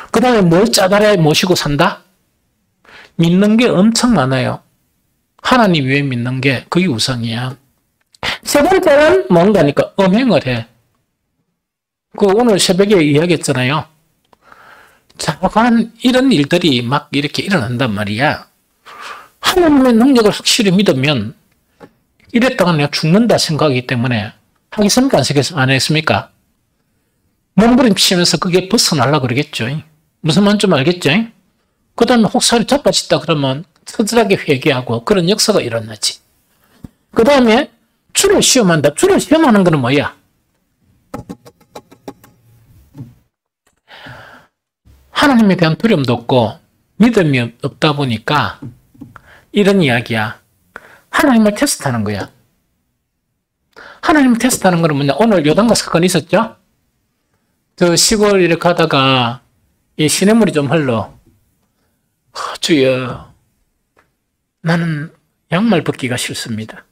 그 다음에 뭘 짜다래 모시고 산다? 믿는 게 엄청 많아요. 하나님 외에 믿는 게 그게 우상이야. 세 번째는 뭔가니까 음행을 해. 오늘 새벽에 이야기했잖아요. 자관 이런 일들이 막 이렇게 일어난단 말이야. 하나님의 능력을 확실히 믿으면 이랬다가 내가 죽는다 생각하기 때문에 하겠습니까? 안 하겠습니까? 몸부림치면서 그게 벗어나려고 그러겠죠. 무슨 말인지 좀 알겠죠? 그 다음에 혹사리 자빠졌다 그러면 처절하게 회개하고 그런 역사가 일어나지. 그 다음에 주를 시험한다. 주를 시험하는 거는 뭐야? 하나님에 대한 두려움도 없고 믿음이 없다 보니까 이런 이야기야. 하나님을 테스트하는 거야. 하나님을 테스트하는 거는 뭐냐? 오늘 요단강 사건이 있었죠? 저 시골 이렇게 가다가 이 시냇물이 좀 흘러. 주여, 나는 양말 벗기가 싫습니다.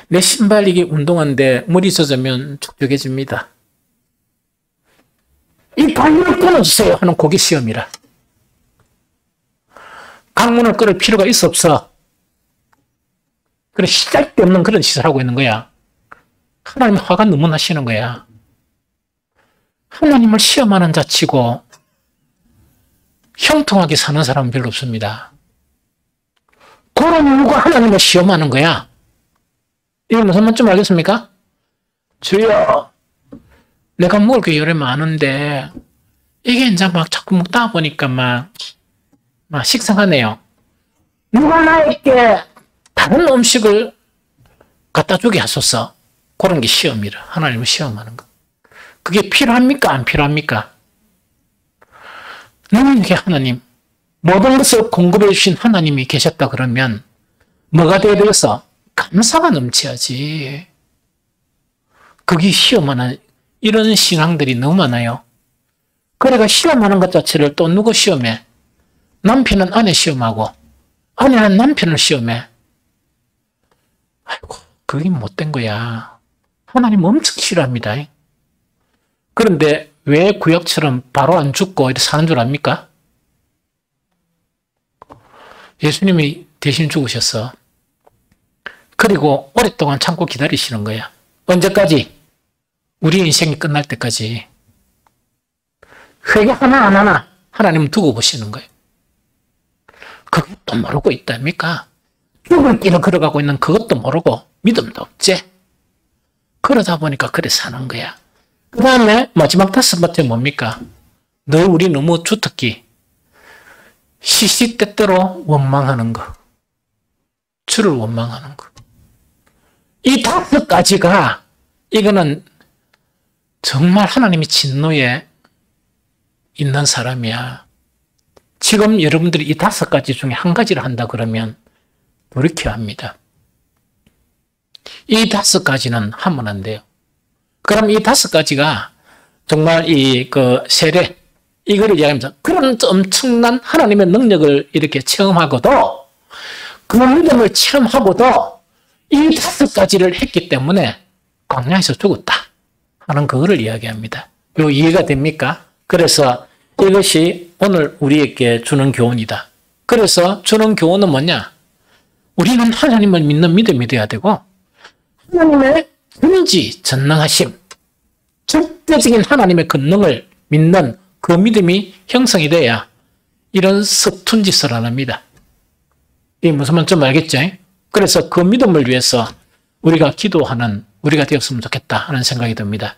내 신발 이게 운동화인데 물이 젖으면 촉촉해집니다. 이 강문을 끊어주세요 하는 고개 시험이라. 강문을 끊을 필요가 있어 없어? 그래 시작도 없는 그런 짓을 하고 있는 거야. 하나님 화가 너무 나시는 거야. 하나님을 시험하는 자치고 형통하게 사는 사람은 별로 없습니다. 그런 이유가 하나님을 시험하는 거야. 이게 무슨 말인지 알겠습니까? 주여, 내가 먹을 게 요래 많은데 이게 이제 막 자꾸 먹다 보니까 막 식상하네요. 누가 나에게 다른 음식을 갖다 주게 하소서. 그런 게 시험이라. 하나님을 시험하는 거. 그게 필요합니까? 안 필요합니까? 너에게 하나님, 모든 것을 공급해 주신 하나님이 계셨다 그러면 뭐가 돼야 되겠어? 감사가 넘쳐야지. 그게 시험하는 이런 신앙들이 너무 많아요. 그래가 시험하는 것 자체를 또 누구 시험해? 남편은 아내 시험하고 아내는 남편을 시험해. 아이고, 그게 못된 거야. 하나님 엄청 싫어합니다. 그런데 왜 구약처럼 바로 안 죽고 이렇게 사는 줄 압니까? 예수님이 대신 죽으셨어. 그리고 오랫동안 참고 기다리시는 거야. 언제까지? 우리 인생이 끝날 때까지. 회개 하나 안 하나 하나님은 두고 보시는 거예요. 그것도 모르고 있답니까? 죽을 길을 걸어가고 있는 그것도 모르고 믿음도 없지. 그러다 보니까 그래 사는 거야. 그 다음에 마지막 5번째 뭡니까? 너 우리 너무 주특기. 시시때때로 원망하는 거. 주를 원망하는 거. 이 5가지가 이거는 정말 하나님의 진노에 있는 사람이야. 지금 여러분들이 이 5가지 중에 한 가지를 한다 그러면 돌이켜야 합니다. 이 5가지는 하면 안 돼요. 그럼 이 5가지가 정말 세례, 이거를 이야기하면서 그런 엄청난 하나님의 능력을 이렇게 체험하고도 그 믿음을 체험하고도 이 5가지를 했기 때문에 광야에서 죽었다 하는 그거를 이야기합니다. 요 이해가 됩니까? 그래서 이것이 오늘 우리에게 주는 교훈이다. 그래서 주는 교훈은 뭐냐? 우리는 하나님을 믿는 믿음이 돼야 되고 하나님의 전지전능하심, 절대적인 하나님의 권능을 믿는 그 믿음이 형성이 돼야 이런 서툰 짓을 안 합니다. 이게 무슨 말인지 좀 알겠죠? 그래서 그 믿음을 위해서 우리가 기도하는 우리가 되었으면 좋겠다 하는 생각이 듭니다.